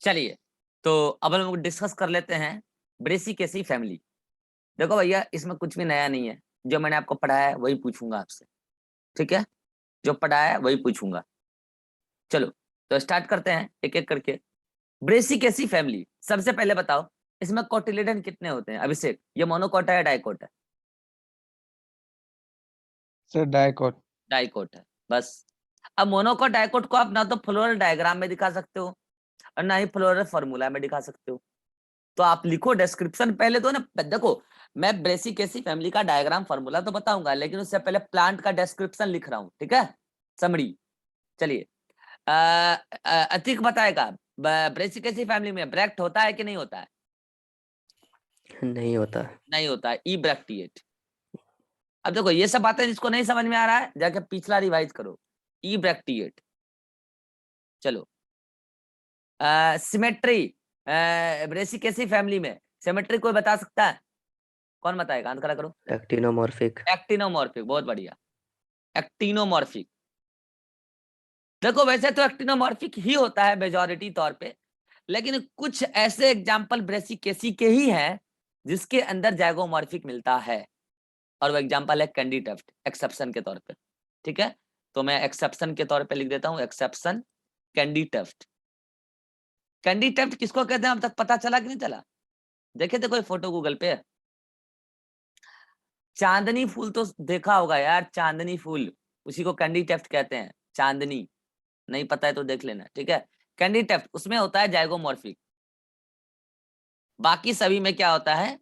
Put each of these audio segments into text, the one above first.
चलिए, तो अब हम लोग डिस्कस कर लेते हैं ब्रेसिकेसी फैमिली। देखो भैया, इसमें कुछ भी नया नहीं है, जो मैंने आपको पढ़ाया है वही पूछूंगा आपसे, ठीक है? जो पढ़ाया है वही पूछूंगा। चलो, तो स्टार्ट करते हैं एक एक करके। ब्रेसिकेसी फैमिली, सबसे पहले बताओ इसमें कोटिलेडन कितने होते हैं? अभिषेक, ये मोनोकोट है या डाइकोट है? Sir dicot. डाइकोट है, बस। अब मोनोकोट डाइकोट को आप ना तो फ्लोरल डायग्राम में दिखा सकते हो और ना ही फ्लोरल फॉर्मूला में दिखा सकते हो। तो आप लिखो डिस्क्रिप्शन पहले तो ना। देखो, मैं ब्रेसिकेसी फैमिली का डायग्राम फॉर्मूला तो बताऊंगा, लेकिन उससे पहले प्लांट का डिस्क्रिप्शन लिख रहा हूँ, ठीक है? समरी। चलिए, अतिक बताएगा ब्रेसिकेसी फैमिली में ब्रैक्ट होता है कि नहीं होता है? नहीं होता। नहीं होता है, ई ब्रैक्टिएट। अब देखो, ये सब बातें जिसको नहीं समझ में आ रहा है जाके पिछला रिवाइज करो। ई ब्रैक्टिएट। चलो, सिमेट्री, ब्रेसिकेसी फैमिली में सिमेट्री कोई बता सकता है? कौन बताएगा? हाथ खड़ा करो। एक्टिनोमॉर्फिक। एक्टिनोमॉर्फिक, बहुत बढ़िया, एक्टिनोमॉर्फिक। देखो, वैसे तो एक्टिनोमॉर्फिक ही होता है मेजॉरिटी तौर पे, लेकिन कुछ ऐसे एग्जाम्पल ब्रेसिकेसी के ही हैं जिसके अंदर जाइगोमॉर्फिक मिलता है, और वो एग्जाम्पल है कैंडी टफ्ट, एक्सेप्शन के तौर पे, ठीक है? तो मैं एक्सेप्शन के तौर पे लिख देता हूँ, exception candytuft. Candytuft किसको कहते हैं अब तक पता चला कि नहीं चला? देखे थे कोई फोटो गूगल पे? चांदनी फूल तो देखा होगा यार, चांदनी फूल, उसी को कैंडी टफ्ट कहते हैं, चांदनी। नहीं पता है तो देख लेना, ठीक है? कैंडी टफ्ट, उसमें होता है जाइगोमॉर्फिक, बाकी सभी में क्या होता है?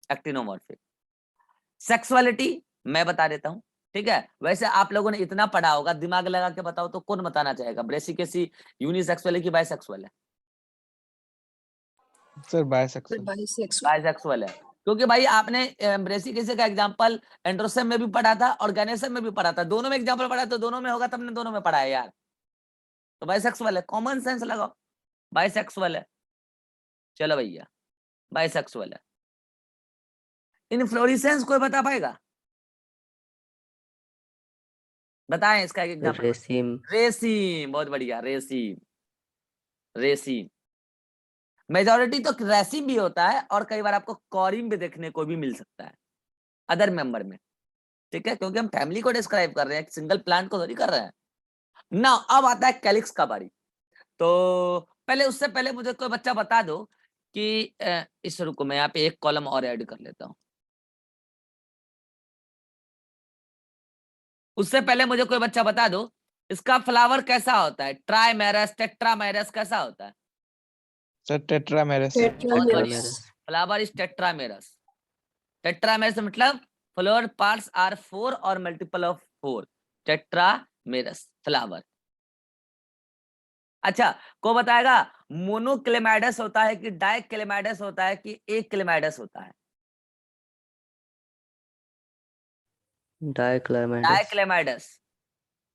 एक्टिनोमॉर्फिक। सेक्सुअलिटी मैं बता देता हूँ, ठीक है? वैसे आप लोगों ने इतना पढ़ा होगा, दिमाग लगा के बताओ तो कौन बताना चाहेगा ब्रेसिकेसी यूनिसेक्सुअल है कि बाइसेक्सुअल है? Sir bisexual. बाइसेक्सुअल है, क्योंकि भाई आपने ब्रेसिकेसी का एग्जांपल एंड्रोसेम में भी पढ़ा था और गैनेसम में भी पढ़ा था, दोनों में एग्जांपल पढ़ा, तो दोनों में होगा, तब ने दोनों में पढ़ा है यार। तो बाइसेक्सुअल है, कॉमन सेंस लगाओ, बाइसेक्सुअल है। चलो भैया, बाइसेक्सुअल है। इनफ्लोरेसेंस कोई बता पाएगा? बताएं इसका एक एग्जांपल। रेसिम। रेसिम, बहुत बढ़िया, रेसिम। रेसिम मेजॉरिटी तो रेसिम भी होता है, और कई बार आपको कॉरिम भी देखने को भी मिल सकता है अदर मेंबर में, ठीक है? क्योंकि हम फैमिली को डिस्क्राइब कर रहे हैं, सिंगल प्लांट को थोड़ी कर रहे हैं ना। अब आता है कैलिक्स का बारी। तो पहले, उससे पहले मुझे कोई बच्चा बता दो कि इस, रुको मैं यहाँ पे एक कॉलम और ऐड कर लेता हूँ। उससे पहले मुझे कोई बच्चा बता दो इसका फ्लावर कैसा होता है? ट्राइमेरस, टेट्रामेरस, कैसा होता है? Sir tetramerous. बहुत बढ़िया, फ्लावर इज टेट्रामेरस। टेट्रामेरस मतलब फ्लोर पार्ट्स आर 4 और मल्टीपल ऑफ 4, टेट्रामेरस फ्लावर। अच्छा, को बताएगा मोनोक्लेमाइडस होता है कि डाइक्लेमाइडस होता है कि एक क्लेमाइडस होता है? डाइक्लेमाइडस। डाइक्लेमाइडस।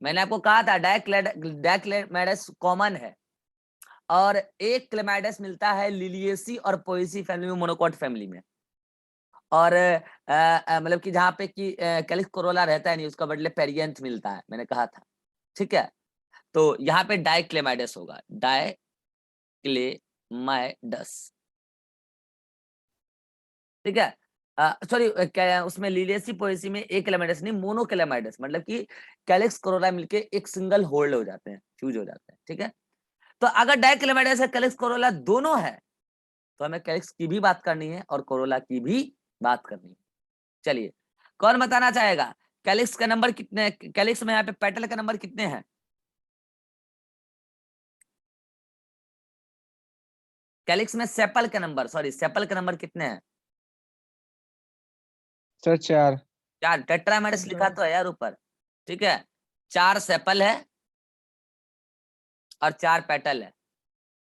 मैंने आपको कहा था डाइक्लेमाइडस कॉमन है, और एक क्लेमाइडस मिलता है लिलियेसी और पोएसी फैमिली में, मोनोकोट फैमिली में। और मतलब कि जहाँ पे कि कैलिक्स कोरोला रहता है नहीं, उसका बदले पेरियंथ मिलता है, मैंने कहा था, ठीक है? तो यहाँ पे डाइक्लेमाइडस होगा, डाइक्लेमाइडस, ठीक है? सॉरी, उसमें लिलियसी पोएसी में एक क्लेमाइडस नहीं, मोनोक्लेमाइडस, मतलब कि कैलिक्स कोरोला मिलके एक सिंगल होल्ड हो जाते हैं, फ्यूज हो जाते हैं, ठीक है? तो अगर डाइक्लेमाइडस है, कैलिक्स कोरोला दोनों है, तो हमें कैलिक्स की भी बात करनी है और कोरोला की भी बात करनी है। चलिए, कौन बताना चाहेगा कैलिक्स का नंबर कितने? कैलिक्स में यहाँ पे पेटल का नंबर कितने हैं? कैलिक्स में सेपल का नंबर, सॉरी, सेपल का नंबर कितने हैं? सर 4। 4। टेट्रामेरस लिखा तो है यार ऊपर, ठीक है? 4 सेपल है और 4 पेटल है,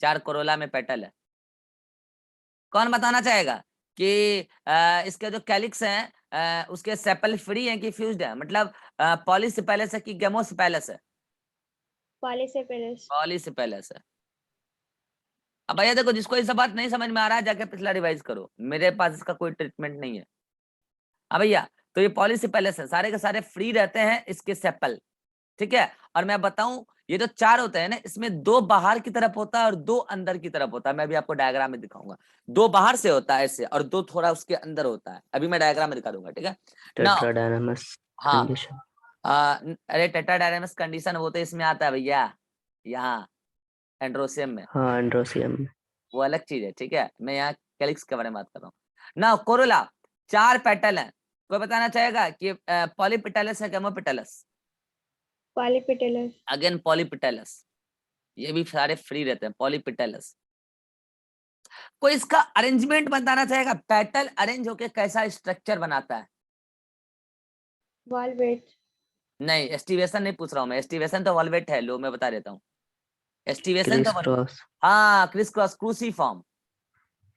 4 कोरोला में पेटल है। कौन बताना चाहेगा कि इसके जो कैलिक्स हैं उसके सेपल फ्री हैं कि फ्यूज्ड है? मतलब पॉलीसेपेलस है कि गेमोसेपेलस है? पॉलीसेपेलस। पॉलीसेपेलस है। अब भैया देखो, जिसको ये सब बात नहीं समझ में आ रहा है जाके पिछला रिवाइज करो, मेरे पास इसका कोई ट्रीटमेंट नहीं है। हाँ भैया, तो ये पॉलीसेपेलस है, सारे के सारे फ्री रहते हैं इसके सेपल, ठीक है? और मैं बताऊं ये तो 4 होते हैं ना, इसमें 2 बाहर की तरफ होता है और 2 अंदर की तरफ होता है। मैं भी आपको डायग्राम में दिखाऊंगा। 2 बाहर से होता है ऐसे और 2 थोड़ा उसके अंदर होता है। अभी मैं डायग्राम में दिखा दूंगा, ठीक है ना। टेट्राडायनामस हाँ कंडीशन। अरे टेट्राडायनामस कंडीशन वो तो इसमें आता है भैया, यहाँ एंड्रोसियम में, हाँ एंड्रोसियम। वो अलग चीज है, ठीक है। मैं यहाँ कैलिक्स के बारे में बात कर रहा हूँ ना। कोरोला 4 पेटल है। कोई बताना चाहेगा कि पॉलीपेटलस है कैमोपेटलस? पॉलीपेटलस। अगेन पॉलीपेटलस, ये भी सारे फ्री रहते हैं, पॉलीपेटलस। कोई इसका अरेंजमेंट बताना चाहेगा, पेटल अरेंज होके कैसा स्ट्रक्चर बनाता है? वॉल्वेट। नहीं, एस्टिवेशन नहीं पूछ रहा हूँ मैं, एस्टिवेशन तो वॉल्वेट है, लो मैं बता देता हूँ। एस्टिवेशन तो क्रॉस हाँ criss cross cruciform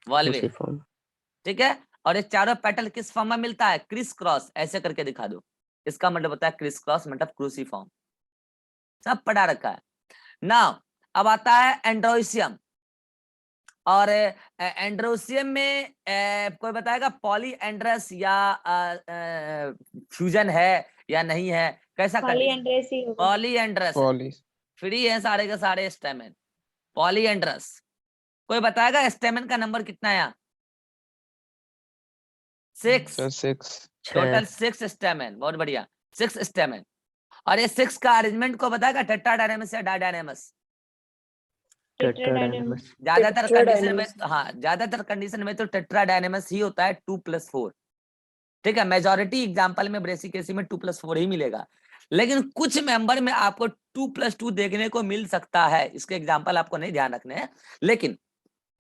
valvate, cruciform. ठीक है। और ये चारों पेटल किस फॉर्म में मिलता है? क्रिस क्रॉस, ऐसे करके दिखा दो। इसका मतलब होता है क्रिस क्रॉस, मतलब क्रूसीफॉर्म। सब पढ़ा रखा है ना। अब आता है एंड्रोसियम, और एंड्रोसियम में कोई बताएगा पॉलीएंड्रस या फ्यूजन है या नहीं है, कैसा कंडीशन? पॉलीएंड्रस ही होगा। पॉलीएंड्रस है, पॉली फ्री है सारे के सारे स्टेमेन, पॉलीएंड्रस। कोई बताएगा स्टेमेन का नंबर कितना है यहाँ? 6, सर 6 टोटल 6 6 स्टेमेन, बहुत बढ़िया, 6 स्टेमेन। और ये 6 का अरेंजमेंट को बताएगा टेट्राडायनेमस या डायडायनेमस? टेट्राडायनामस। ज्यादातर कंडीशन में हाँ, ज्यादातर कंडीशन में तो टेट्राडायनेमस ही होता है 2+4, ठीक है। मेजॉरिटी एग्जांपल में ब्रेसिकेसी में 2+4 ही मिलेगा, लेकिन कुछ मेंबर में आपको 2+2 देखने को मिल सकता है। इसके एग्जांपल आपको नहीं ध्यान रखने हैं, लेकिन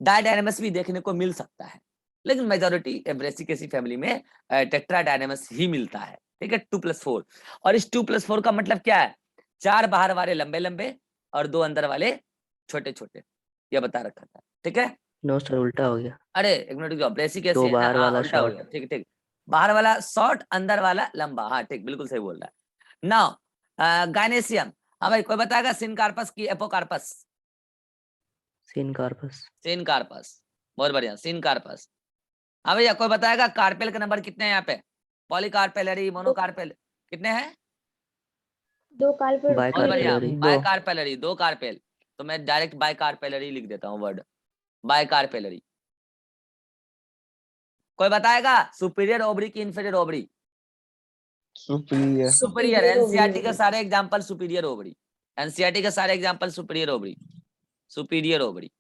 डायडायनेमस भी देखने को मिल सकता है। लेकिन मेजॉरिटी ब्रेसिकेसी फैमिली में टेट्राडायनेमस ही मिलता है, ठीक है, 2+4। और इस 2+4 का मतलब क्या है? 4 बाहर वाले लंबे लंबे और 2 अंदर वाले छोटे छोटे, ये बता रखा था, ठीक है। नो सर उल्टा हो गया। अरे एक मिनट रुको, ब्रेसिकेसी 2 है ना, बाहर हाँ वाला उल्टा हो शॉर्ट। गया, ठीक ठीक। बाहर वाला शॉर्ट, अंदर वाला लंबा, हाँ ठीक, बिल्कुल सही बोल रहा है। नाउ गायनेसियम, हाँ भाई कोई बताएगा सिनकार्पस की एपोकार्पस? सिनकार्पस। सिनकार्पस, बहुत बढ़िया, सिनकार्पस। हाँ भैया कोई बताएगा कार्पेल का नंबर कितने हैं यहाँ पे? पॉलीकार्पेलरी, मोनोकार्पेल, कितने हैं? 2 कार्पेल। बहुत बढ़िया, बाइकार्पेलरी। बायकार्पेलरी, 2 कार्पेल। तो मैं डायरेक्ट बायकार्पेलरी लिख देता हूँ वर्ड, बायकार्पेलरी। कोई बताएगा सुपीरियर ओवरी की inferior ovary? Superior superior, NCERT के सारे एग्जांपल सुपीरियर ओवरी, एनसीईआरटी के सारे example superior ovary, superior ovary.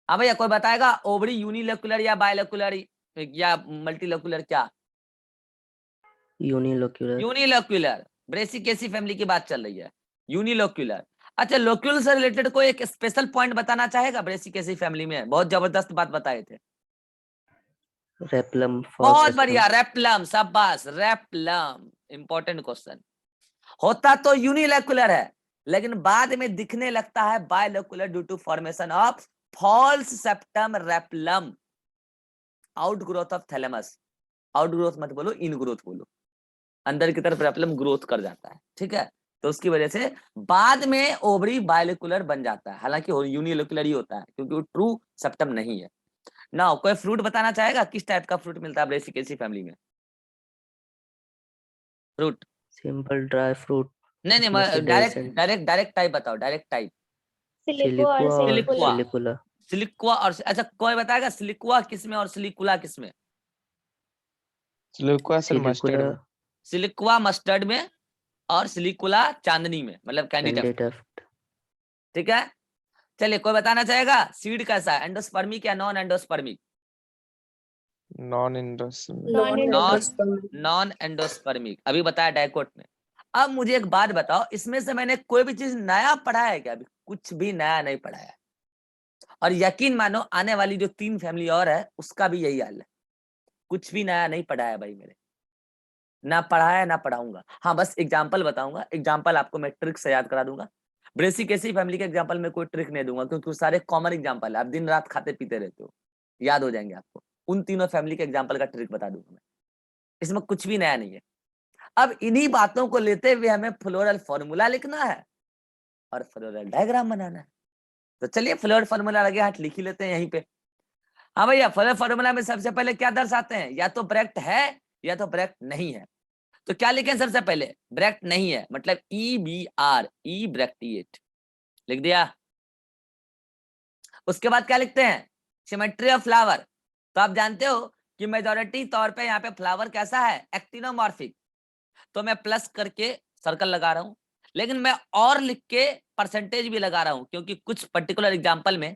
हाँ भैया कोई बताएगा ओवरी यूनिलोकुलर या बायलोकुलर या मल्टीलोकुलर? क्या यूनिलोक्यूलर। यूनिलोक्यूलर, ब्रेसिकेसी फैमिली की बात चल रही है, यूनिलोक्यूलर। अच्छा लोक्यूल से रिलेटेड कोई एक स्पेशल पॉइंट बताना चाहेगा? ब्रेसिकेसी फैमिली में बहुत जबरदस्त बात बताए थे। रेप्लम। बहुत बढ़िया, रेप्लम, शाबाश, रेप्लम इंपॉर्टेंट क्वेश्चन। होता तो यूनिलोक्यूलर है, लेकिन बाद में दिखने लगता है bilocular due to formation of false septum replum, out growth of thalamus. Out growth मत बोलो, इन ग्रोथ बोलो, अंदर की तरफ रेप्लम ग्रोथ कर जाता है, ठीक है। तो उसकी वजह से बाद में ओवरी बायलोकुलर बन जाता है, हालांकि यूनिलोकुलर ही होता है क्योंकि वो ट्रू सेप्टम नहीं है ना। कोई फ्रूट बताना चाहेगा किस टाइप का फ्रूट मिलता है ब्रेसिकेसी फैमिली में? Fruit simple dry fruit. नहीं नहीं, डायरेक्ट टाइप बताओ, डायरेक्ट टाइप। सिलिको और सिलिकुआ और सिलिकुला। सिलिकुला। सिलिक्वा और अच्छा कोई बताएगा सिलिक्वा किसमें और सिलिकुला किसमें? सिलिक्वा सर मस्टर्ड सिलिकुला में। सिलिक्वा मस्टर्ड में और सिलिकुला चांदनी में, मतलब कैंडी कैंडी टफ, टफ्ट। ठीक है। चलिए कोई बताना चाहेगा सीड कैसा है, एंडोस्पर्मिक या non endospermic? Non industrial. Non endospermic, अभी बताया डाइकोट में। अब मुझे एक बात बताओ, इसमें से मैंने कोई भी चीज नया पढ़ा है क्या? अभी कुछ भी नया नहीं पढ़ा है, और यकीन मानो आने वाली जो 3 फैमिली और है उसका भी यही हाल है, कुछ भी नया नहीं पढ़ा है भाई मेरे, ना पढ़ाया ना पढ़ाऊंगा। हाँ बस एग्जाम्पल बताऊंगा, एग्जाम्पल आपको मैं ट्रिक से याद करा दूंगा। ब्रेसिकेसी फैमिली के एग्जाम्पल में कोई ट्रिक नहीं दूंगा क्योंकि सारे कॉमन एग्जाम्पल है, आप दिन रात खाते पीते रहते हो, याद हो जाएंगे आपको। उन तीनों फैमिली के एग्जाम्पल का ट्रिक बता दूंगा मैं, इसमें कुछ भी नया नहीं है। अब इन्हीं बातों को लेते हुए हमें फ्लोरल फॉर्मूला लिखना है और फ्लोरल डायग्राम बनाना है। तो चलिए फ्लोरल फॉर्मूला लगे हाथ लिख ही लेते हैं यहीं पे। हाँ भैया फ्लोरल फॉर्मूला में सबसे पहले क्या दर्शाते हैं? या तो ब्रैकेट है या तो ब्रैकेट नहीं है। तो क्या लिखें सबसे पहले, ब्रैक्ट नहीं है मतलब EBR, ई ब्रैक्टिएट लिख दिया। उसके बाद क्या लिखते हैं, सिमेट्री ऑफ फ्लावर। तो आप जानते हो कि मेजॉरिटी तौर पे यहाँ पे फ्लावर कैसा है, एक्टिनोमॉर्फिक। तो मैं प्लस करके सर्कल लगा रहा हूं, लेकिन मैं और लिख के परसेंटेज भी लगा रहा हूं, क्योंकि कुछ पर्टिकुलर एग्जांपल में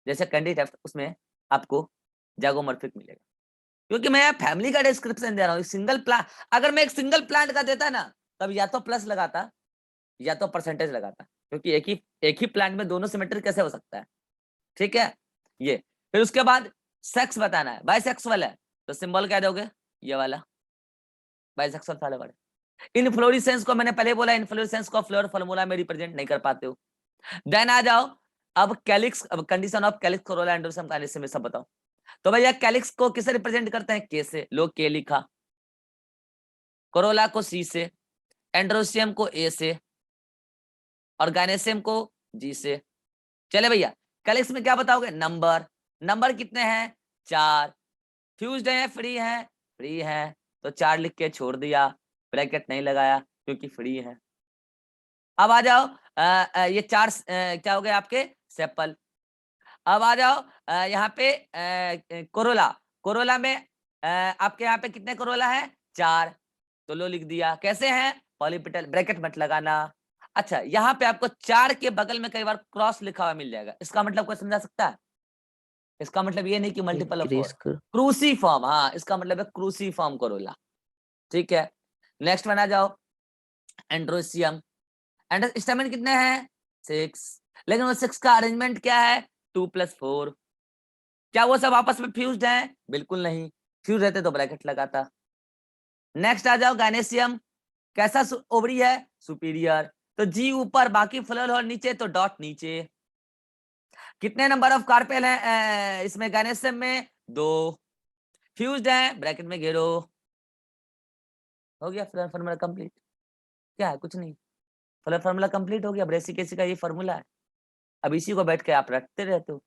जैसे कैंडी थेफ्ट उसमें आपको जैगोमॉर्फिक मिलेगा, क्योंकि मैं फैमिली का डिस्क्रिप्शन दे रहा हूँ। सिंगल प्लांट, अगर मैं एक सिंगल प्लांट का देता ना, तब या तो प्लस लगाता या तो परसेंटेज लगाता, क्योंकि एक ही प्लांट में दोनों सिमेट्री कैसे हो सकता है। ठीक है, ये फिर उसके बाद सेक्स बताना है, बाइसेक्सुअल है तो सिंबल क्या दोगे, ये वाला बाइसेक्सुअल वाले वाले। इनफ्लोरेसेंस को मैंने पहले बोला, इनफ्लोरेसेंस को फ्लोर फार्मूला में रिप्रेजेंट नहीं कर पाते हो। देन आ जाओ अब कैलिक्स, अब condition of calyx Corolla एंडोसम kinesis में सब बताओ। तो भैया कैलिक्स को किसे रिप्रेजेंट करते हैं, के से, लोग के लिखा, कोरोला को सी से, एंड्रोसियम को ए से, और गायनेसियम को जी से। चले भैया कैलिक्स में क्या बताओगे, नंबर, नंबर कितने हैं 4, फ्यूज्ड है फ्री है, फ्री है तो 4 लिख के छोड़ दिया, ब्रैकेट नहीं लगाया क्योंकि फ्री है। अब आ जाओ ये 4 क्या हो गए आपके सेपल। अब आ जाओ यहाँ पे कोरोला, कोरोला में आपके यहाँ पे कितने कोरोला है 4, तो लो लिख दिया, कैसे हैं पॉलीपेटल, ब्रैकेट मत लगाना। अच्छा यहाँ पे आपको 4 के बगल में कई बार क्रॉस लिखा हुआ मिल जाएगा, इसका मतलब कोई समझा सकता है, इसका मतलब ये नहीं कि मल्टीपल ऑफ क्रूसीफॉर्म, हाँ इसका मतलब है क्रूसीफॉर्म कोरोला। ठीक है, नेक्स्ट बना जाओ एंड्रोसियम, स्टेमिन कितने हैं 6, लेकिन वो 6 का अरेंजमेंट क्या है 2+4, क्या वो सब आपस में फ्यूज्ड हैं, बिल्कुल नहीं, फ्यूज रहते तो ब्रैकेट लगाता। नेक्स्ट आ जाओ गायनेसियम, कैसा ओवरी है सुपीरियर, तो जी ऊपर बाकी फ्लोर और नीचे तो डॉट नीचे। कितने नंबर ऑफ कार्पेल हैं इसमें गायनेसियम में 2, फ्यूज्ड है ब्रैकेट में घेरो, हो गया फ्लोर फार्मूला कंप्लीट। क्या है, कुछ नहीं, फ्लोर फार्मूला कंप्लीट हो गया, ब्रेसिक एसिड का ये फार्मूला है। अब इसी को बैठ के आप रटते रहते हो,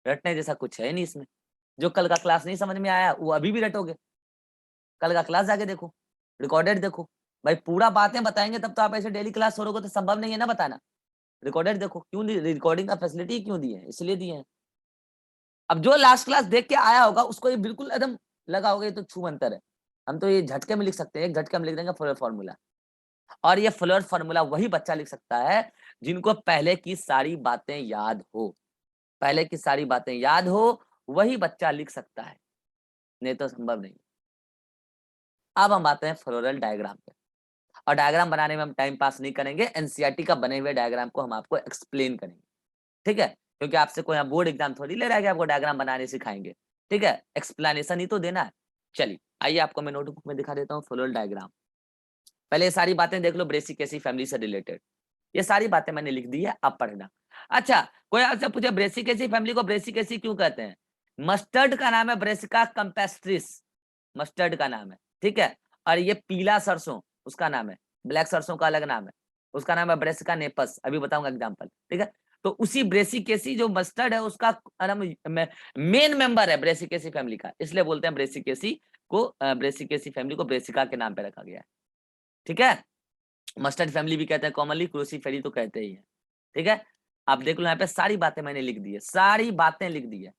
रटने जैसा कुछ है नहीं इसमें। जो कल का क्लास नहीं समझ में आया वो अभी भी रटोगे, कल का क्लास जाके देखो, रिकॉर्डेड देखो भाई, पूरा बातें बताएंगे तब तो आप ऐसे डेली क्लास छोड़ोगे तो संभव नहीं है ना बताना। रिकॉर्डेड देखो, क्यों रिकॉर्डिंग का फैसिलिटी क्यों दी है, इसलिए दिए हैं। अब जो लास्ट क्लास देख के आया होगा उसको ये बिल्कुल एकदम लगा होगा ये तो छूमंतर है, हम तो ये झटके में लिख सकते हैं, एक झटके में लिख देंगे फ्लोर फार्मूला। और ये फ्लोर फार्मूला वही बच्चा लिख सकता है जिनको पहले की सारी बातें याद हो, पहले की सारी बातें याद हो वही बच्चा लिख सकता है, नहीं तो संभव नहीं। अब हम आते हैं फ्लोरल डायग्राम पे, और डायग्राम बनाने में हम टाइम पास नहीं करेंगे, एनसीईआरटी का बने हुए डायग्राम को हम आपको एक्सप्लेन करेंगे। ठीक है, क्योंकि आपसे कोई बोर्ड एग्जाम थोड़ी ले रहा है कि आपको डायग्राम बनाने सिखाएंगे। ठीक है, एक्सप्लेनेशन ही तो देना है। चलिए आइए आपको मैं नोटबुक में दिखा देता हूँ फ्लोरल डायग्राम। पहले ये सारी बातें देख लो ब्रेसिक एसिड फैमिली से रिलेटेड, ये सारी बातें मैंने लिख दी है, आप पढ़ना। अच्छा कोई आपसे पूछे ब्रेसिक एसिड फैमिली को ब्रेसिक एसिड क्यों कहते हैं, मस्टर्ड का नाम है ब्रेसिका कैम्पेस्ट्रिस, मस्टर्ड का नाम है। ठीक है, और ये पीला सरसों उसका नाम है, ब्लैक सरसों का अलग नाम है, उसका नाम है ब्रेसिका नेपस, अभी बताऊंगा एग्जांपल। ठीक है, तो उसी ब्रेसिकेसी जो मस्टर्ड है उसका मेन मेंबर है ब्रेसिकेसी फैमिली का, इसलिए बोलते हैं ब्रेसिकेसी को, ब्रेसिकेसी फैमिली को ब्रेसिका के नाम पे रखा गया है। ठीक है, मस्टर्ड फैमिली भी कहते हैं कॉमनली, क्रूसीफेरी तो कहते ही है। ठीक है, आप देख लो यहाँ पे सारी बातें मैंने लिख दी है, सारी बातें लिख दी है।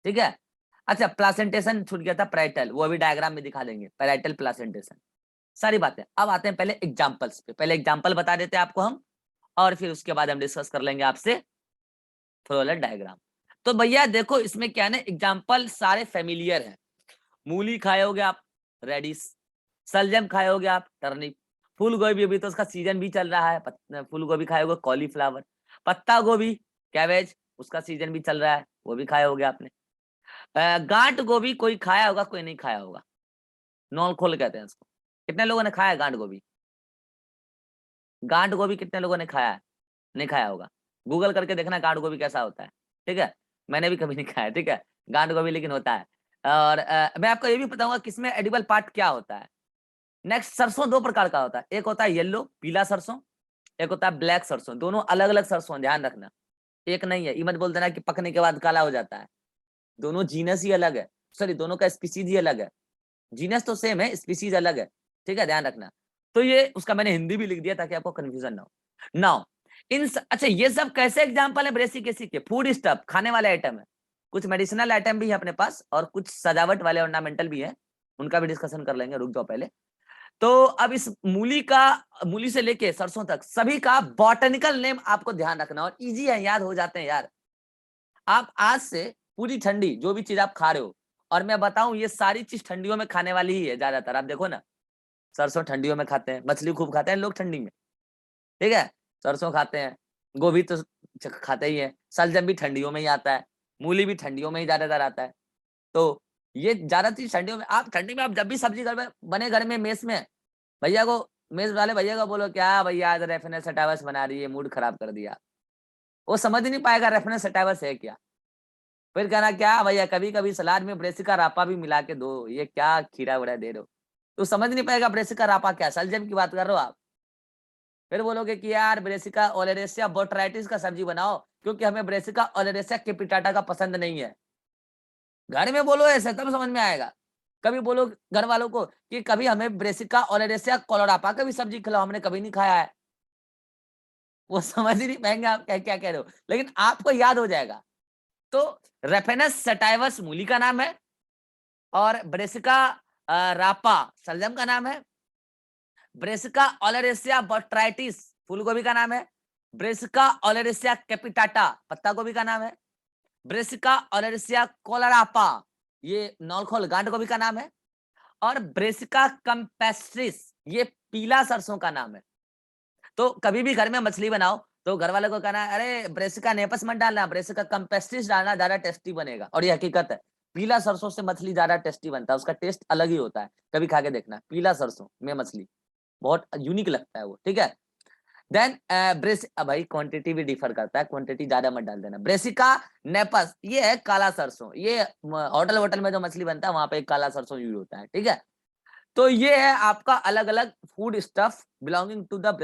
ठीक है, अच्छा प्लासेंटेशन छूट गया था, पैराइटल, वो अभी डायग्राम में दिखा देंगे, पैराइटल प्लासेंटेशन, सारी बातें। अब आते हैं पहले एग्जांपल्स पे, पहले एग्जांपल बता देते हैं आपको हम, और फिर उसके बाद हम डिस्कस कर लेंगे आपसे फ्लोरल डायग्राम। तो भैया देखो इसमें क्या है ना, एग्जांपल सारे फेमिलियर है। मूली खाए होगे आप, रेडिश, सलजम खाए होगे आप, टर्निप, फूल गोभी अभी तो उसका सीजन भी चल रहा है, फूल गोभी खाए होगे, कॉलीफ्लावर, पत्ता गोभी, कैबेज उसका सीजन भी चल रहा है, वो भी खाए होगे आपने। गांठ गोभी कोई खाया होगा कोई नहीं खाया होगा, नॉल खोल कहते हैं उसको। कितने लोगों ने खाया गांठ गोभी, गांठ गोभी कितने लोगों ने खाया है, नहीं खाया होगा, गूगल करके देखना गांठ गोभी कैसा होता है। ठीक है, मैंने भी कभी नहीं खाया। ठीक है, गांठ गोभी लेकिन होता है। और मैं आपको ये भी बताऊंगा किसमें एडिबल पार्ट क्या होता है। नेक्स्ट, सरसों 2 प्रकार का होता है, एक होता है येलो पीला सरसों, एक होता है ब्लैक सरसों, दोनों अलग अलग सरसों, ध्यान रखना, एक नहीं है। ये मत बोल देना कि पकने के बाद काला हो जाता है, दोनों जीनस ही अलग है, सॉरी दोनों का स्पीसीज ही अलग है, जीनस तो सेम है, स्पीसीज अलग है। ठीक है, ध्यान रखना। तो ये उसका मैंने हिंदी भी लिख दिया ताकि आपको कंफ्यूजन ना हो। नाउ अच्छा ये सब कैसे एग्जांपल है ब्रेसिकेसी के? फूड स्टफ, खाने वाले आइटम है, कुछ मेडिसिनल आइटम भी है अपने पास और कुछ सजावट वाले ऑर्नामेंटल भी है, उनका भी डिस्कशन कर लेंगे, रुक जाओ पहले। तो अब इस मूली से लेके सरसों तक सभी का बॉटनिकल नेम आपको ध्यान रखना, और इजी है, याद हो जाते हैं यार। आप आज से पूरी ठंडी जो भी चीज आप खा रहे हो, और मैं बताऊं ये सारी चीज ठंडियों में खाने वाली ही है ज्यादातर। आप देखो ना, सरसों ठंडियों में खाते हैं, मछली खूब खाते हैं लोग ठंडी में, ठीक है, सरसों खाते हैं, गोभी तो खाते ही है, सलजम भी ठंडियों में ही आता है, मूली भी ठंडियों में ही ज्यादातर आता है। तो ये ज्यादा चीज ठंडियों में, आप ठंडी में आप जब भी सब्जी घर में बने, घर में मेस में, भैया को, मेस वाले भैया को बोलो क्या भैया आज रेफिनेस सटावस बना रही है, मूड खराब कर दिया, वो समझ ही नहीं पाएगा रेफिनेस सटावस है क्या। फिर कहना क्या भैया कभी कभी सलाद में ब्रेसिका रापा भी मिला के दो, ये क्या खीरा वड़ा दे रहे हो, तो समझ नहीं पाएगा ब्रेसिका रापा क्या, सलजम की बात कर रहे हो आप। फिर बोलोगे कि यार ब्रेसिका ओलेरेसिया बोट्राइटिस का सब्जी बनाओ, क्योंकि हमें ब्रेसिका ओलेरेसिया कैपिटाटा का पसंद नहीं है। घर में बोलो ऐसे, तब समझ में आएगा। कभी बोलो घर वालों को कि कभी हमें ब्रेसिका ओलेरेसिया कोलोरापा का भी सब्जी खिलाओ, हमने कभी नहीं खाया है, वो समझ ही नहीं पाएंगे आप क्या क्या कह रहे हो, लेकिन आपको याद हो जाएगा। तो रेफेनस सटाइवस मूली का नाम है, और ब्रेसिका रापा सलजम का नाम है, ब्रेसिका ओलेरेसिया बोट्राइटिस फूलगोभी का नाम है, ब्रेसिका ओलेरेसिया कैपिटाटा पत्ता गोभी का नाम है, ब्रेसिका ओलेरेसिया कोलरापा ये नौलखोल गांठ गोभी का नाम है, और ब्रेसिका कैम्पेस्ट्रिस ये पीला सरसों का नाम है। तो कभी भी घर में मछली बनाओ तो घर वाले को कहना है अरे ब्रेसिका नेपस मत डालना, ब्रेसिका कैम्पेस्ट्रिस डालना, ज्यादा टेस्टी बनेगा। और ये हकीकत है, पीला सरसों से मछली ज्यादा टेस्टी बनता है, उसका टेस्ट अलग ही होता है, कभी खा के देखना, पीला सरसों में मछली बहुत यूनिक लगता है वो, ठीक है। देन भाई क्वांटिटी भी डिफर करता है, क्वांटिटी ज्यादा मत डाल देना। ब्रेसिका नेपस ये है काला सरसों, ये होटल वोटल में जो मछली बनता है वहां पे काला सरसों यूज होता है, ठीक है। तो ये है आपका अलग अलग food stuff belonging to the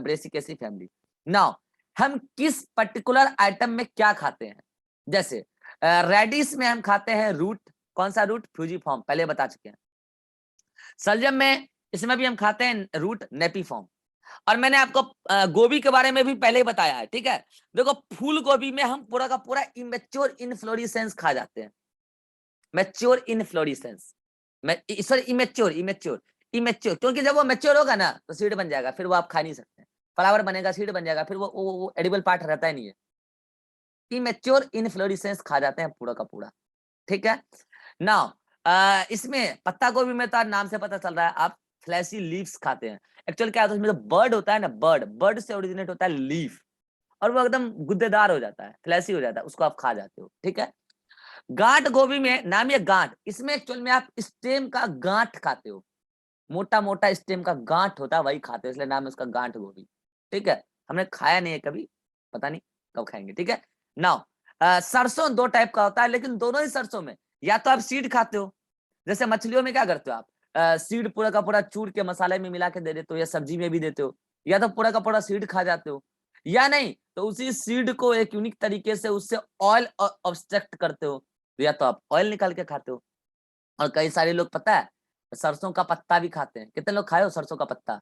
Brassicaceae family. Now हम किस पर्टिकुलर आइटम में क्या खाते हैं, जैसे रेडिश में हम खाते हैं रूट, कौन सा रूट, फ्यूजीफॉर्म, पहले बता चुके हैं। सलजम में, इसमें भी हम खाते हैं रूट नेपीफॉर्म, और मैंने आपको गोभी के बारे में भी पहले ही बताया है, ठीक है। देखो फूल गोभी में हम पूरा का पूरा इमेच्योर इनफ्लोरेसेंस खा जाते हैं, mature inflorescence, sorry immature immature immature, क्योंकि जब वो मैच्योर होगा ना तो सीड बन जाएगा, फिर वो आप खा नहीं सकते, फ्लावर बनेगा सीड बन जाएगा, फिर वो एडिबल पार्ट रहता ही नहीं है। इमेच्योर इनफ्लोरेसेंस खा जाते हैं पूरा का पूरा, ठीक है। नाउ इसमें पत्ता गोभी में तो नाम से पता चल रहा है आप फ्लैशी लीव्स खाते हैं। एक्चुअल क्या होता है, उसमें जो बर्ड होता है ना, बर्ड से ओरिजिनेट होता है लीफ, और वो एकदम गुद्देदार हो जाता है, फ्लैशी हो जाता है, उसको आप खा जाते हो, ठीक है। गांठ गोभी में नाम ये गांठ, इसमें एक्चुअल में आप स्टेम का गांठ खाते हो, मोटा मोटा स्टेम का गांठ होता है वही खाते हो, इसलिए नाम है उसका गांठ गोभी, ठीक है। हमने खाया नहीं है कभी, पता नहीं कब खाएंगे, ठीक है। नाउ सरसों दो टाइप का होता है, लेकिन दोनों ही सरसों में या तो आप सीड खाते हो, जैसे मछलियों में क्या करते हो आप, सीड पूरा का पूरा चूर के मसाले में मिला के दे देते हो, या सब्जी में भी देते हो, या तो पूरा का पूरा सीड खा जाते हो, या नहीं तो उसी सीड को एक यूनिक तरीके से उससे ऑयल ऑब्स्ट्रक्ट करते हो, या तो आप ऑयल निकाल के खाते हो। और कई सारे लोग पता है सरसों का पत्ता भी खाते हैं, कितने लोग खाए हो सरसों का पत्ता,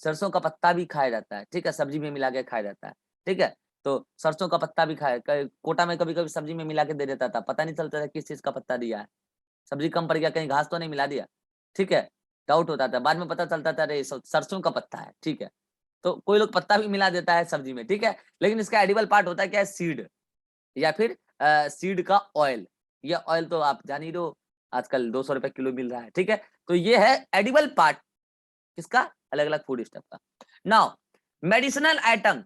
सरसों का पत्ता भी खाया जाता है, ठीक है, सब्जी में मिला के खाया जाता है, ठीक है। तो सरसों का पत्ता भी खाए, कोटा में कभी कभी सब्जी में मिला के दे देता था, पता नहीं चलता था किस चीज का पत्ता दिया है, सब्जी कम पड़ गया, कहीं घास तो नहीं मिला दिया, ठीक है, डाउट होता था, बाद में पता चलता था अरे सरसों का पत्ता है, ठीक है। तो कोई लोग पत्ता भी मिला देता है सब्जी में, ठीक है, लेकिन इसका एडिबल पार्ट होता है क्या है, सीड, या फिर सीड का ऑयल। ये ऑयल तो आप जान ही रहो आजकल 200 रुपए किलो मिल रहा है, ठीक है। तो ये है एडिबल पार्ट किसका, अलग अलग फूड स्टफ का। नाउ मेडिसिनल आइटम,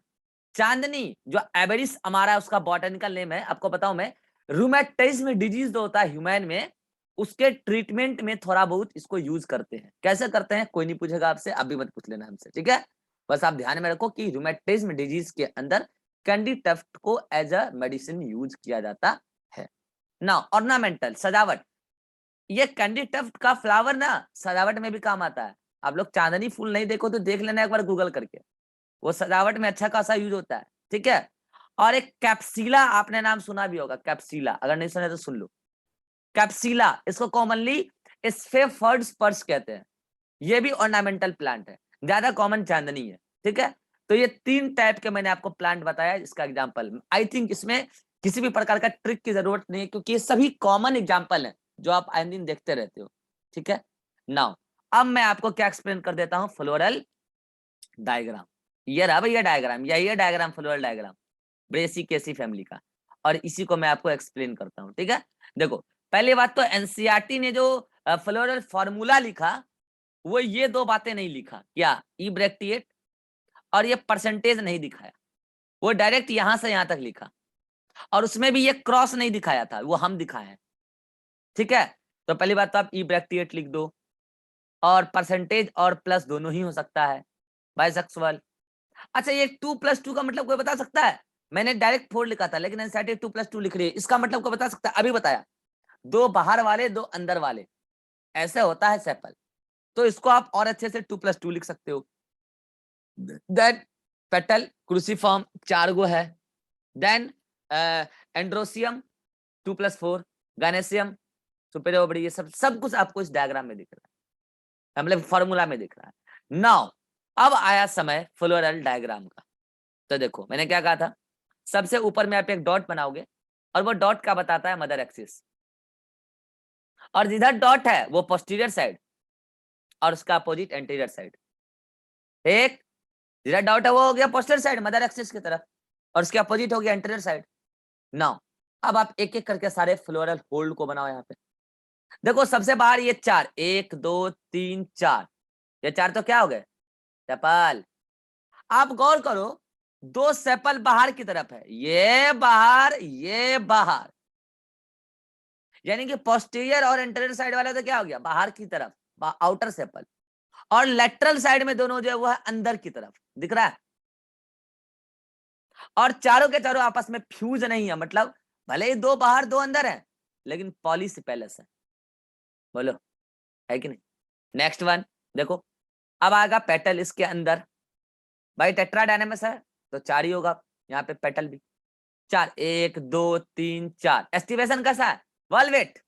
चांदनी जो एबेरिस अमारा उसका बॉटनिकल नेम है, आपको बताऊं मैं, रूमेटाइज्म डिजीज जो होता है ह्यूमन में, उसके ट्रीटमेंट में थोड़ा बहुत इसको यूज करते हैं। कैसे करते हैं कोई नहीं पूछेगा आपसे, आप भी मत पूछ लेना हमसे, ठीक है। बस आप ध्यान में रखो कि रूमेटाइज्म डिजीज के अंदर कैंडी टफ्ट को एज अ मेडिसिन यूज किया जाता है। नाउ ऑर्नामेंटल, सजावट, ये कैंडी टफ्ट का फ्लावर ना सजावट में भी काम आता है। आप लोग चांदनी फूल नहीं देखो तो देख लेना एक बार गूगल करके, वो सजावट में अच्छा खासा यूज होता है, ठीक है। और एक कैप्सिला, आपने नाम सुना भी होगा कैप्सिला, अगर नहीं सुना तो सुन लो। कैप्सिला, इसको कॉमनली स्फेफर्ड्स कहते हैं, ये भी ऑर्नामेंटल प्लांट है, ज्यादा कॉमन चांदनी है, ठीक है। तो ये 3 टाइप के मैंने आपको प्लांट बताया, इसका एग्जांपल। आई थिंक इसमें किसी भी प्रकार का ट्रिक की जरूरत नहीं है, क्योंकि ये सभी कॉमन एग्जांपल है जो आप आए दिन देखते रहते हो, ठीक है। नाउ अब मैं आपको क्या एक्सप्लेन कर देता हूँ, फ्लोरल डायग्राम। ये रहा भैया डायग्राम, यही है diagram, floral diagram Brassicaceae family का, और इसी को मैं आपको एक्सप्लेन करता हूँ, ठीक है। देखो पहली बात तो एनसीईआरटी ने जो फ्लोरल फॉर्मूला लिखा, वो ये 2 बातें नहीं लिखा, क्या, ई ब्रैक्टिएट और ये परसेंटेज नहीं दिखाया, वो डायरेक्ट यहां से यहां तक लिखा, और उसमें भी ये क्रॉस नहीं दिखाया था, वो हम दिखाए हैं, ठीक है। तो पहली बात तो आप ई ब्रैक्टिएट लिख दो, और परसेंटेज और प्लस दोनों ही हो सकता है, बाइसेक्सुअल। अच्छा ये 2+2 का मतलब कोई बता सकता है? मैंने डायरेक्ट 4 लिखा था, लेकिन एनसीईआरटी 2+2 लिख रही है, इसका मतलब कोई बता सकता है? अभी बताया, 2 बाहर वाले 2 अंदर वाले, ऐसे होता है सेपल। तो इसको आप और अच्छे से 2+2 लिख सकते हो। देन पेटल क्रूसीफॉर्म 4 गो है, देन एंड्रोसियम 2+4, गानेसियम सुपेरियर ओवरी, ये सब कुछ आपको इस डायग्राम में दिख रहा है, मतलब फॉर्मूला में दिख रहा है। नाउ अब आया समय फ्लोरल डायग्राम का। तो देखो मैंने क्या कहा था, सबसे ऊपर में आप एक डॉट बनाओगे, और वो डॉट क्या बताता है, मदर एक्सिस, और जिधर डॉट है वो पोस्टीरियर साइड और उसका अपोजिट एंटीरियर साइड। एक जिधर डॉट है वो हो गया पोस्टीरियर साइड मदर एक्सिस की तरफ, और उसके अपोजिट हो गया एंटीरियर साइड। नाउ अब आप एक एक करके सारे फ्लोरल होल्ड को बनाओ। यहाँ पे देखो सबसे बाहर ये 4, 1 2 3 4, ये 4 तो क्या हो गए, सेपल। आप गौर करो, 2 सेपल बाहर की तरफ है, ये बाहर ये बाहर, यानी कि पोस्टीरियर और एंटीरियर साइड वाला तो क्या हो गया, बाहर की तरफ, आउटर सेपल, और लेटरल साइड में दोनों जो है वो है अंदर की तरफ, दिख रहा है। और चारों के चारों आपस में फ्यूज नहीं है, मतलब भले ही 2 बाहर 2 अंदर है, लेकिन पॉलीसिपेलस है, बोलो है कि नहीं। नेक्स्ट वन देखो, अब आएगा पेटल इसके अंदर, भाई टेट्राडायनेमस है तो 4 ही होगा, यहाँ पे पेटल भी 4, 1 2 3 4। एस्टिवेशन कैसा है, वॉल्वेट,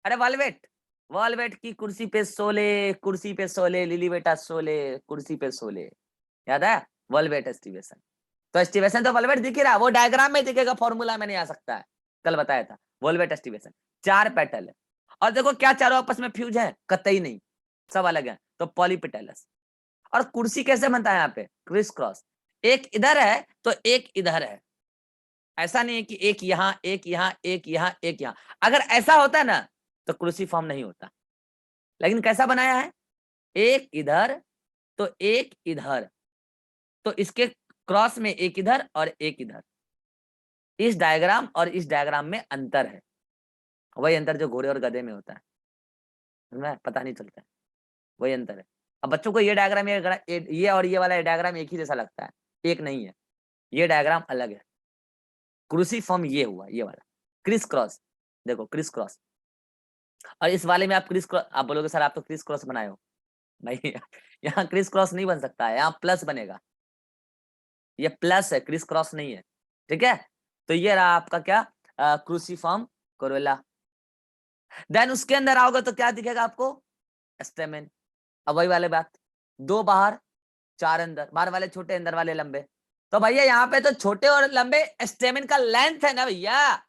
अरे वॉल्वेट, वॉल्वेट की कुर्सी पे सोले, कुर्सी पे सोले, लिली बेटा सोले, कुर्सी पे सोले, याद है वॉल्वेट एस्टिवेशन। तो एस्टिवेशन तो वॉल्वेट दिख ही रहा, वो डायग्राम में दिखेगा, फॉर्मूला में नहीं आ सकता है, कल बताया था। वॉल्वेट एस्टिवेशन 4 पेटल है, और देखो क्या चारों आपस में फ्यूज है, कतई नहीं, सब अलग है, तो पॉलीपेटलस। और कुर्सी कैसे बनता है यहाँ पे, क्रिस क्रॉस, एक इधर है तो एक इधर है, ऐसा नहीं है कि एक यहाँ एक यहाँ एक यहाँ एक यहाँ। अगर ऐसा होता है ना तो क्रूसीफॉर्म नहीं होता, लेकिन कैसा बनाया है, एक इधर तो एक इधर, तो इसके क्रॉस में एक इधर और एक इधर। इस डायग्राम और इस डायग्राम में अंतर है, वही अंतर जो घोड़े और गधे में होता है, पता नहीं चलता है, वही अंतर है। अब बच्चों को ये डायग्राम ये और ये वाला डायग्राम एक ही जैसा लगता है, एक नहीं है, ये डायग्राम अलग है। क्रूसीफॉर्म ये हुआ, ये वाला क्रिस क्रॉस, देखो क्रिस क्रॉस, और इस वाले में आप क्रिस क्रॉस, आप बोलोगे सर आप तो क्रिस क्रॉस बनाए हो, नहीं यहाँ क्रिस क्रॉस नहीं बन सकता है, यहाँ प्लस बनेगा, ये प्लस है, क्रिस क्रॉस नहीं है, ठीक है। तो ये रहा आपका क्या, क्रूसीफॉर्म कोरोला। देन उसके अंदर आओगे तो क्या दिखेगा आपको, स्टेमेन। अब वही वाले बात, 2 बाहर 4 अंदर, बाहर वाले छोटे अंदर वाले लंबे, तो भैया यहाँ पे तो छोटे और लंबे स्टेमिन का लेंथ है ना भैया,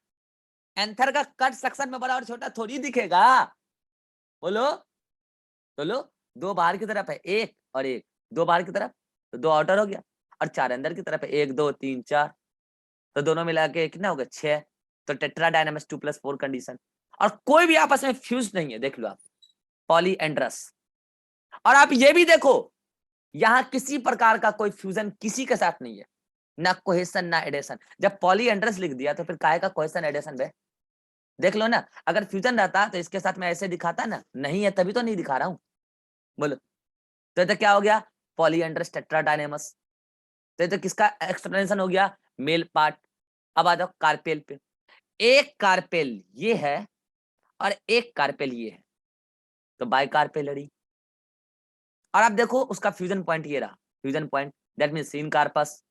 एंथर का कट सेक्शन में बड़ा और छोटा थोड़ी दिखेगा, बोलो बोलो। 2 बाहर की तरफ है, 1 और 1, 2 बाहर की तरफ तो 2 आउटर हो गया, और 4 अंदर की तरफ है, 1 2 3 4, तो दोनों मिला के कितना हो गया, 6। तो टेट्राडायनेमस 2+4 कंडीशन, और कोई भी आपस में फ्यूज नहीं है, देख लो आप, पॉलीएंड्रस। और आप ये भी देखो, यहाँ किसी प्रकार का कोई फ्यूजन किसी के साथ नहीं है, ना कोहेशन ना एडेशन। जब पॉलीएंड्रस लिख दिया तो फिर काहे का कोहेशन एडेशन बे, देख लो ना। अगर फ्यूजन रहता तो इसके साथ में ऐसे दिखाता ना, नहीं है तभी तो नहीं दिखा रहा हूं, बोलो। तो ये तो क्या हो गया, पॉलीएंड्रस टेट्राडायनेमस। तो ये तो किसका एक्सप्लेनेशन हो गया, मेल पार्ट। अब आ जाओ कार्पेल पे, एक कार्पेल ये है और एक कार्पेल ये है, तो बाई कार्पेलरी। और आप देखो उसका फ्यूजन पॉइंट ये रहा, fusion point that means syncarpous,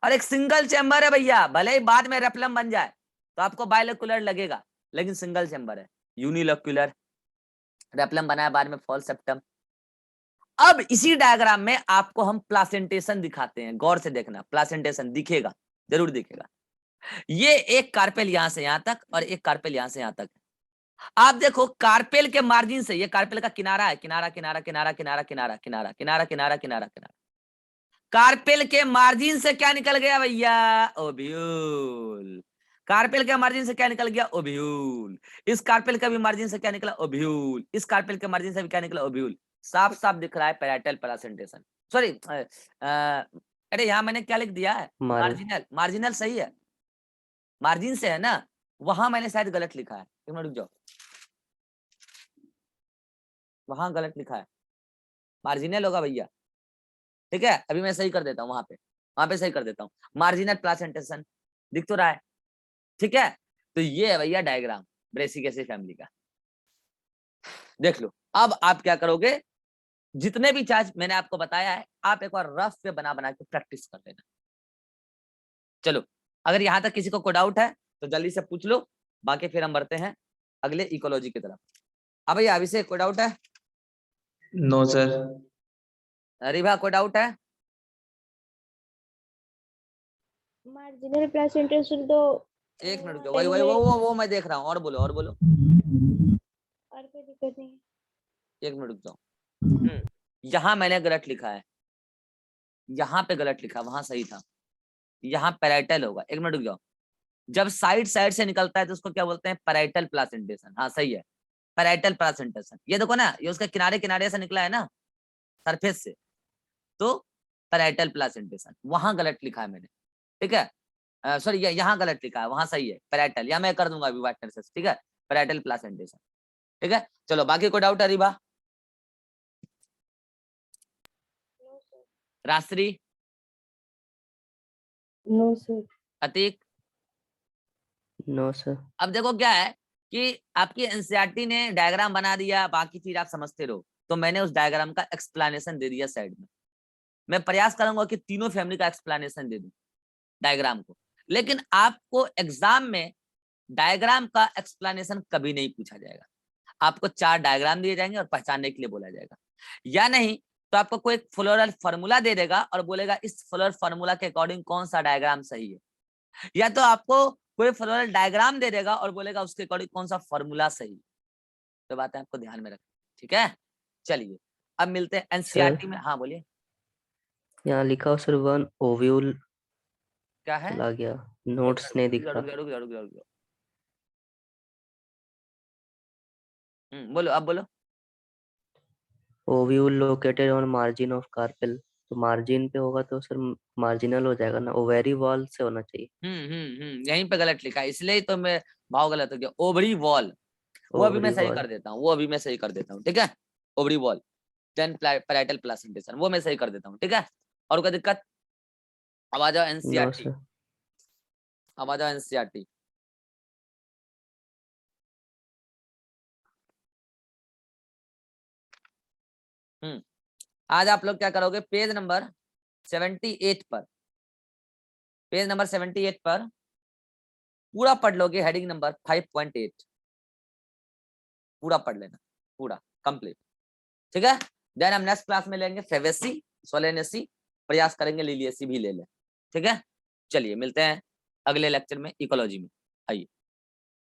और एक सिंगल चैम्बर है भैया, भले ही बाद में रेप्लम बन जाए तो आपको बाइलोक्युलर लगेगा, लेकिन सिंगल चैम्बर है, यूनिलोक्युलर। रेप्लम बनाया बाद में फॉल सेप्टम। अब इसी डायग्राम में आपको हम प्लासेंटेशन दिखाते हैं, गौर से देखना, प्लासेंटेशन दिखेगा, जरूर दिखेगा। ये एक कार्पेल यहां से यहां तक और एक कार्पेल यहां से यहां तक। आप देखो कार्पेल के मार्जिन से, ये कार्पेल का किनारा है, किनारा किनारा किनारा किनारा किनारा किनारा किनारा किनारा किनारा किनारा, कार्पेल के मार्जिन से क्या निकल गया भैया? ओब्यूल। कार्पेल के मार्जिन से क्या निकल गया? ओब्यूल। इस कार्पेल का भी मार्जिन से क्या निकला? ओब्यूल। इस कार्पेल के मार्जिन से भी क्या निकला? ओब्यूल। साफ साफ दिख रहा है पैरेटल प्लासेंटेशन। सॉरी, अरे यहाँ मैंने क्या लिख दिया है? मार्जिनल। मार्जिनल सही है, मार्जिन से है ना, वहां मैंने शायद गलत लिखा है, एक मिनट रुक जाओ, वहां गलत लिखा है, मार्जिनल होगा भैया, ठीक है। अभी मैं सही कर देता हूँ, वहां पे सही कर देता हूँ, मार्जिनल प्लासेंटेशन दिख तो रहा है, ठीक है। तो ये है भैया डायग्राम ब्रेसिकेसी फैमिली का, देख लो। अब आप क्या करोगे, जितने भी चार्ज मैंने आपको बताया है आप एक बार रफ पे बना बना के प्रैक्टिस कर लेना। चलो, अगर यहां तक किसी को कोई डाउट है तो जल्दी से पूछ लो, बाकी फिर हम बढ़ते हैं अगले इकोलॉजी की तरफ। अब भैया अभी से कोई डाउट है? No sir. रिभा कोई डाउट है? मार्जिनल प्लेसेंटेशन तो एक मिनट वही वही वो मैं देख रहा हूँ, और बोलो और बोलो, और कोई दिक्कत नहीं है। एक मिनट रुक जाओ। यहाँ मैंने गलत लिखा है, यहाँ पे गलत लिखा, वहां सही था, यहाँ पैराइटल होगा। एक मिनट रुक जाओ, जब साइड साइड से निकलता है तो उसको क्या बोलते हैं? Parietal placentation. हाँ सही है, पैराइटल प्लासेंटेशन। ये देखो ना, ये उसका किनारे किनारे से निकला है ना, सरफेस से, तो पैराइटल प्लासेंटेशन। वहां गलत लिखा है मैंने, ठीक है। सॉरी, यहाँ गलत लिखा है, वहां सही है पैराइटल, या मैं कर दूंगा अभी व्हाइटनर से, ठीक है, पैराइटल प्लासेंटेशन, ठीक है। चलो बाकी कोई डाउट है? Riba, Rashri, no sir. Atiq? No sir. अब देखो क्या है कि आपकी एनसीईआरटी ने डायग्राम बना दिया, बाकी चीज आप समझते रहो, तो मैंने उस डायग्राम का एक्सप्लेनेशन दे दिया साइड में। मैं प्रयास करूंगा कि तीनों फैमिली का एक्सप्लेनेशन दे दूं डायग्राम को, लेकिन आपको एग्जाम में डायग्राम का एक्सप्लेनेशन कभी नहीं पूछा जाएगा। आपको 4 डायग्राम दिए जाएंगे और पहचानने के लिए बोला जाएगा, या नहीं तो आपको कोई फ्लोरल फार्मूला दे देगा और बोलेगा इस फ्लोरल फार्मूला के अकॉर्डिंग कौन सा डायग्राम सही है, या तो आपको कोई फ्लोरल डायग्राम दे देगा और बोलेगा उसके अकॉर्डिंग कौन सा फार्मूला सही है। तो बात है आपको ध्यान में रखना, ठीक है। चलिए अब मिलते हैं एनसीईआरटी में। हाँ बोलिए, यहाँ लिखा हो सर 1 ओव्यूल क्या है? चला गया, नोट्स नहीं दिख रहा। रुक जाओ। बोलो, अब बोलो। Ovule located on margin of carpel, तो मार्जिन पे होगा तो सर मार्जिनल हो जाएगा ना, ओवेरी वॉल से होना चाहिए। यहीं पे गलत लिखा है, इसलिए तो मैं भाव गलत हो गया। ओवरी वॉल, वो अभी मैं सही कर देता हूँ, ठीक है। Ovary wall then parietal placentation, वो मैं सही कर देता हूँ, ठीक है। और कोई दिक्कत? अब आ जाओ एनसीईआरटी, अब आ जाओ एनसीईआरटी। आज आप लोग क्या करोगे, पेज नंबर 78 पर, पेज नंबर 78 पर पूरा पढ़ लोगे, हेडिंग नंबर 5.8 पूरा पढ़ लेना, पूरा कंप्लीट, ठीक है। देन हम नेक्स्ट क्लास में लेंगे फेवेसी, सोलेनेसी, प्रयास करेंगे लिलियसी भी ले लें, ठीक है। चलिए मिलते हैं अगले लेक्चर में इकोलॉजी में, आइए।